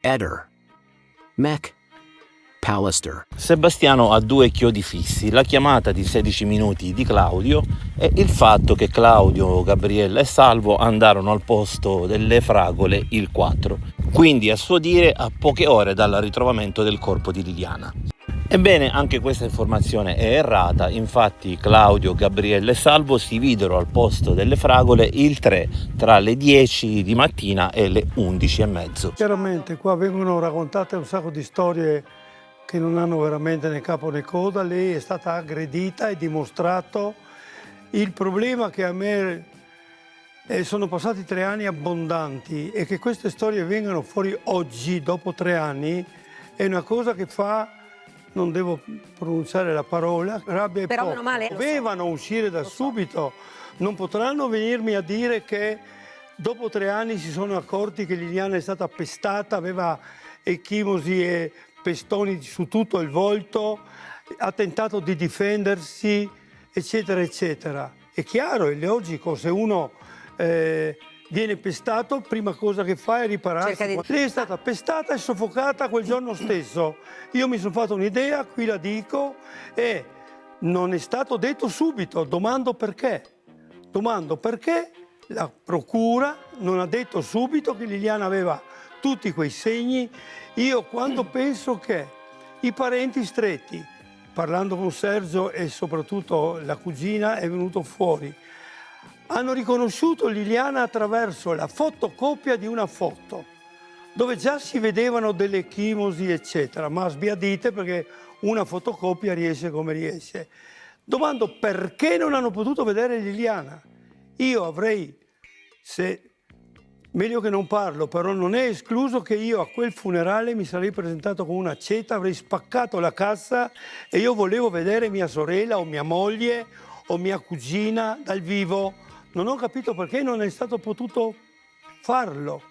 Eder, Mech, Pallister. Sebastiano ha due chiodi fissi, la chiamata di 16 minuti di Claudio e il fatto che Claudio, Gabriella e Salvo andarono al posto delle fragole il 4, quindi a suo dire a poche ore dal ritrovamento del corpo di Liliana. Ebbene, anche questa informazione è errata, infatti Claudio, Gabriella e Salvo si videro al posto delle fragole il 3 tra le 10 di mattina e le 11:30. Chiaramente qua vengono raccontate un sacco di storie che non hanno veramente né capo né coda. Lei è stata aggredita e dimostrato il problema che a me sono passati 3 anni abbondanti e che queste storie vengano fuori oggi, dopo 3 anni, è una cosa che fa, non devo pronunciare la parola, rabbia e Però poco. meno male, Dovevano uscire da subito, non potranno venirmi a dire che dopo 3 anni si sono accorti che Liliana è stata pestata, aveva ecchimosi e pestoni su tutto il volto, ha tentato di difendersi, eccetera, eccetera. È chiaro, è logico, se uno viene pestato, prima cosa che fa è ripararsi. Lei è stata pestata e soffocata quel giorno stesso. Io mi sono fatto un'idea, qui la dico, e non è stato detto subito. Domando perché la procura non ha detto subito che Liliana aveva tutti quei segni. Io quando penso che i parenti stretti, parlando con Sergio e soprattutto la cugina, è venuto fuori, hanno riconosciuto Liliana attraverso la fotocopia di una foto, dove già si vedevano delle ecchimosi, eccetera, ma sbiadite perché una fotocopia riesce come riesce. Domando perché non hanno potuto vedere Liliana. Io avrei, meglio che non parlo, però non è escluso che io a quel funerale mi sarei presentato con una accetta, avrei spaccato la cassa e io volevo vedere mia sorella o mia moglie o mia cugina dal vivo. Non ho capito perché non è stato potuto farlo,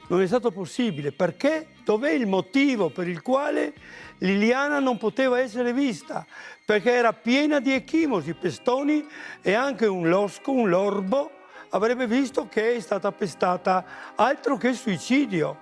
non è stato possibile. Perché? Dov'è il motivo per il quale Liliana non poteva essere vista? Perché era piena di ecchimosi, pestoni e anche un losco, un lorbo, avrebbe visto che è stata pestata, altro che suicidio.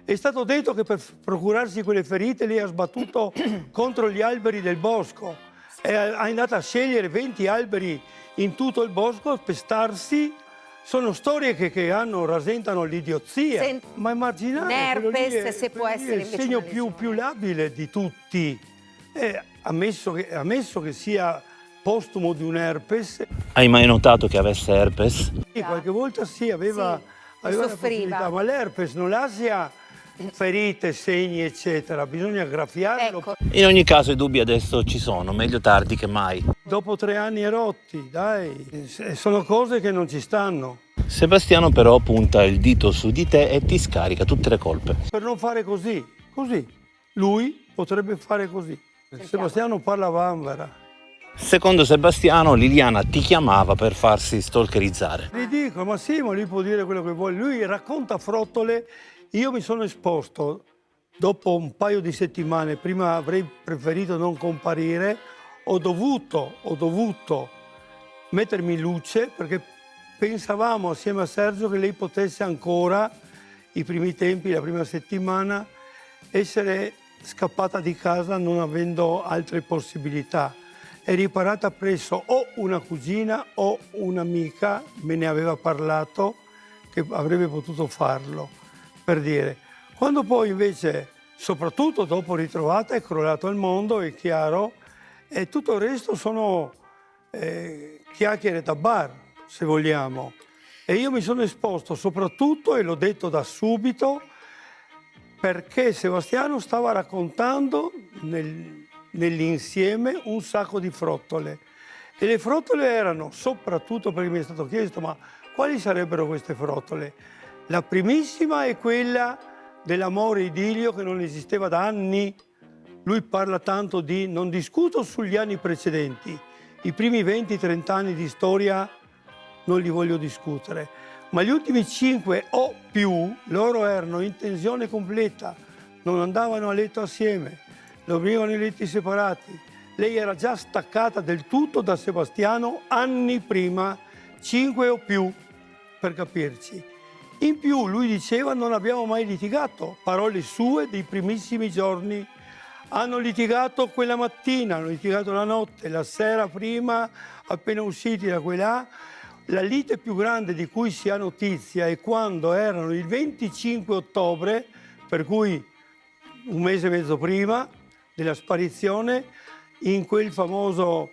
È stato detto che per procurarsi quelle ferite lei ha sbattuto contro gli alberi del bosco. È andata a scegliere 20 alberi in tutto il bosco a pestarsi. Sono storie che rasentano l'idiozia. Ma immaginate, Nerpes, se può essere il segno più labile di tutti. Ammesso che sia postumo di un herpes. Hai mai notato che avesse herpes? Sì, qualche volta sì, aveva la possibilità, ma l'herpes non lascia ferite, segni, eccetera, bisogna graffiarlo. Ecco. In ogni caso i dubbi adesso ci sono, meglio tardi che mai. Dopo 3 anni e rotti, dai, sono cose che non ci stanno. Sebastiano però punta il dito su di te e ti scarica tutte le colpe. Per non fare così, lui potrebbe fare così. Sebastiano parla vanvera. Secondo Sebastiano, Liliana ti chiamava per farsi stalkerizzare. Gli dico, ma sì, ma lui può dire quello che vuole. Lui racconta frottole. Io mi sono esposto dopo un paio di settimane. Prima avrei preferito non comparire. Ho dovuto mettermi in luce perché pensavamo assieme a Sergio che lei potesse ancora, i primi tempi, la prima settimana, essere scappata di casa non avendo altre possibilità. È riparata presso o una cugina o un'amica, me ne aveva parlato, che avrebbe potuto farlo, per dire. Quando poi invece, soprattutto dopo ritrovata, è crollato il mondo, è chiaro, e tutto il resto sono chiacchiere da bar, se vogliamo. E io mi sono esposto soprattutto, e l'ho detto da subito, perché Sebastiano stava raccontando nell'insieme un sacco di frottole. E le frottole erano, soprattutto perché mi è stato chiesto, ma quali sarebbero queste frottole? La primissima è quella dell'amore idillio che non esisteva da anni. Lui parla tanto di, non discuto sugli anni precedenti, i primi 20-30 anni di storia non li voglio discutere, ma gli ultimi 5 o più, loro erano in tensione completa, non andavano a letto assieme, dormivano in letti separati. Lei era già staccata del tutto da Sebastiano anni prima, 5 o più, per capirci. In più lui diceva non abbiamo mai litigato, parole sue dei primissimi giorni. Hanno litigato quella mattina, hanno litigato la notte, la sera prima, appena usciti da quella. La lite più grande di cui si ha notizia è quando erano il 25 ottobre, per cui un mese e mezzo prima della sparizione, in quel famoso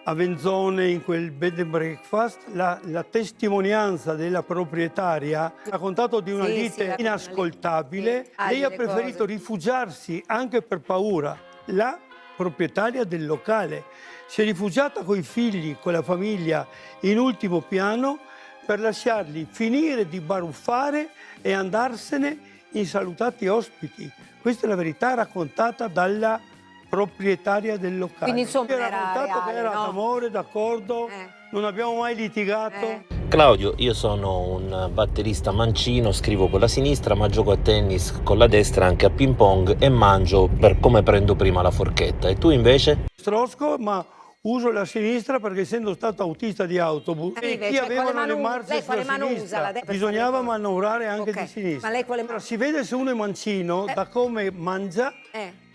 Avenzone, in quel bed and breakfast, la testimonianza della proprietaria ha raccontato di una Sì, lite sì, inascoltabile. sì, Lei ha le preferito cose. rifugiarsi anche per paura. La proprietaria del locale si è rifugiata coi figli, con la famiglia, in ultimo piano per lasciarli finire di baruffare e andarsene insalutati ospiti. Questa è la verità raccontata dalla proprietaria del locale. Quindi, insomma, Si è era raccontato che reale, era no? d'amore, d'accordo, non abbiamo mai litigato. Claudio, io sono un batterista mancino, scrivo con la sinistra, ma gioco a tennis con la destra, anche a ping pong, e mangio per come prendo prima la forchetta. E tu invece? Strosco, ma uso la sinistra perché essendo stato autista di autobus e Vive, chi cioè, aveva quale le mano- marce lei quale sulla mano usa? sinistra La destra bisognava per le cose. manovrare anche Ok, di sinistra. ma lei quale Allora, si vede se uno è mancino da come mangia,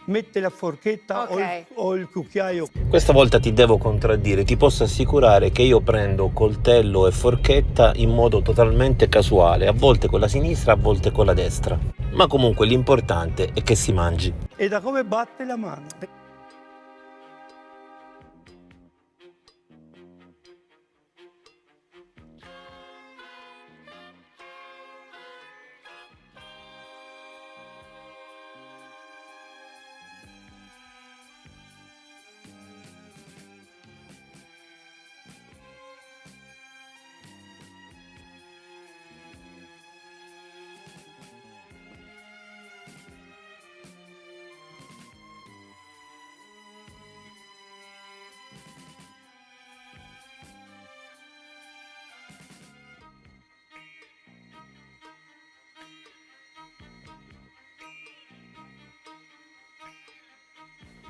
mette la forchetta Ok. o il cucchiaio. Questa volta ti devo contraddire, ti posso assicurare che io prendo coltello e forchetta in modo totalmente casuale, a volte con la sinistra, a volte con la destra. Ma comunque l'importante è che si mangi. E da come batte la mano.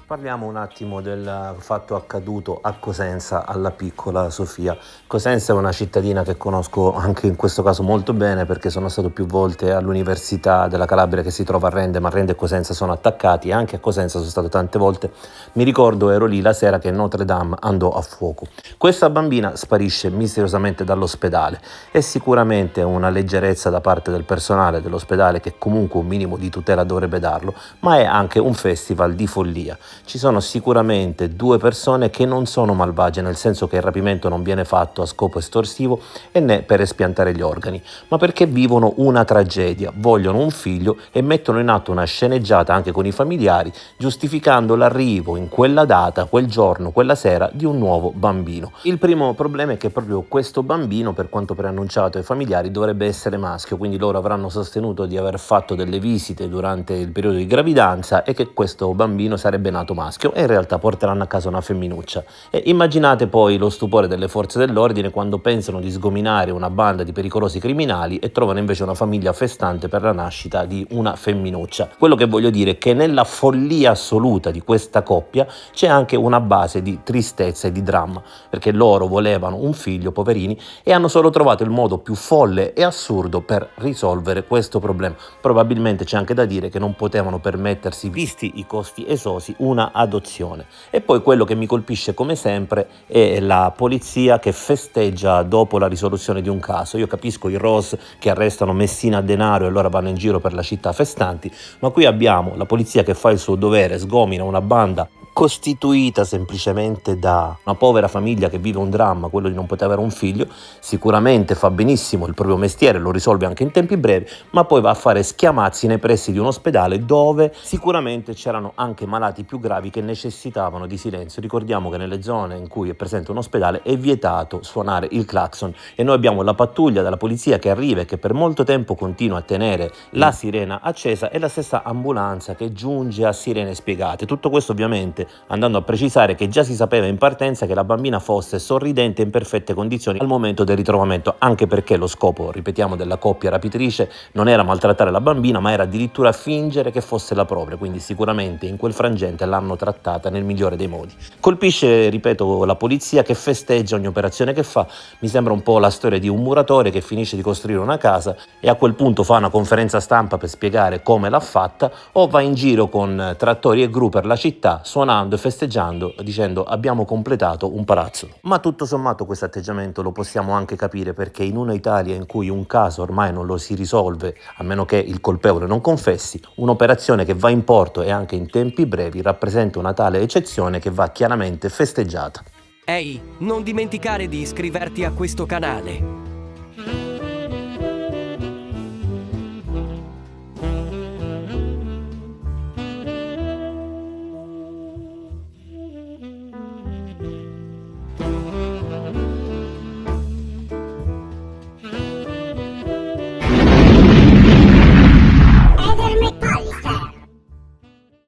Parliamo un attimo del fatto accaduto a Cosenza alla piccola Sofia. Cosenza è una cittadina che conosco anche in questo caso molto bene perché sono stato più volte all'Università della Calabria che si trova a Rende, ma Rende e Cosenza sono attaccati, e anche a Cosenza sono stato tante volte. Mi ricordo, ero lì la sera che Notre Dame andò a fuoco. Questa bambina sparisce misteriosamente dall'ospedale. È sicuramente una leggerezza da parte del personale dell'ospedale, che comunque un minimo di tutela dovrebbe darlo, ma è anche un festival di follia. Ci sono sicuramente due persone che non sono malvagie, nel senso che il rapimento non viene fatto a scopo estorsivo e né per espiantare gli organi, ma perché vivono una tragedia, vogliono un figlio e mettono in atto una sceneggiata anche con i familiari, giustificando l'arrivo in quella data, quel giorno, quella sera di un nuovo bambino. Il primo problema è che proprio questo bambino, per quanto preannunciato ai familiari, dovrebbe essere maschio, quindi loro avranno sostenuto di aver fatto delle visite durante il periodo di gravidanza e che questo bambino sarebbe nato maschio, e in realtà porteranno a casa una femminuccia. E immaginate poi lo stupore delle forze dell'ordine quando pensano di sgominare una banda di pericolosi criminali e trovano invece una famiglia festante per la nascita di una femminuccia. Quello che voglio dire è che nella follia assoluta di questa coppia c'è anche una base di tristezza e di dramma, perché loro volevano un figlio, poverini, e hanno solo trovato il modo più folle e assurdo per risolvere questo problema. Probabilmente c'è anche da dire che non potevano permettersi, visti i costi esosi, una adozione. E poi quello che mi colpisce come sempre è la polizia che festeggia dopo la risoluzione di un caso. Io capisco i ROS che arrestano Messina Denaro e allora vanno in giro per la città festanti, ma qui abbiamo la polizia che fa il suo dovere, sgomina una banda costituita semplicemente da una povera famiglia che vive un dramma, quello di non poter avere un figlio. Sicuramente fa benissimo il proprio mestiere, lo risolve anche in tempi brevi, ma poi va a fare schiamazzi nei pressi di un ospedale dove sicuramente c'erano anche malati più gravi che necessitavano di silenzio. Ricordiamo che nelle zone in cui è presente un ospedale è vietato suonare il clacson, e noi abbiamo la pattuglia della polizia che arriva e che per molto tempo continua a tenere la sirena accesa, e la stessa ambulanza che giunge a sirene spiegate. Tutto questo ovviamente ovviamente andando a precisare che già si sapeva in partenza che la bambina fosse sorridente e in perfette condizioni al momento del ritrovamento, anche perché lo scopo, ripetiamo, della coppia rapitrice non era maltrattare la bambina, ma era addirittura fingere che fosse la propria, quindi sicuramente in quel frangente l'hanno trattata nel migliore dei modi. Colpisce, ripeto, la polizia che festeggia ogni operazione che fa. Mi sembra un po' la storia di un muratore che finisce di costruire una casa e a quel punto fa una conferenza stampa per spiegare come l'ha fatta, o va in giro con trattori e gru per la città suonando e festeggiando dicendo abbiamo completato un palazzo. Ma tutto sommato questo atteggiamento lo possiamo anche capire, perché in una Italia in cui un caso ormai non lo si risolve a meno che il colpevole non confessi, un'operazione che va in porto e anche in tempi brevi rappresenta una tale eccezione che va chiaramente festeggiata. Ehi, non dimenticare di iscriverti a questo canale.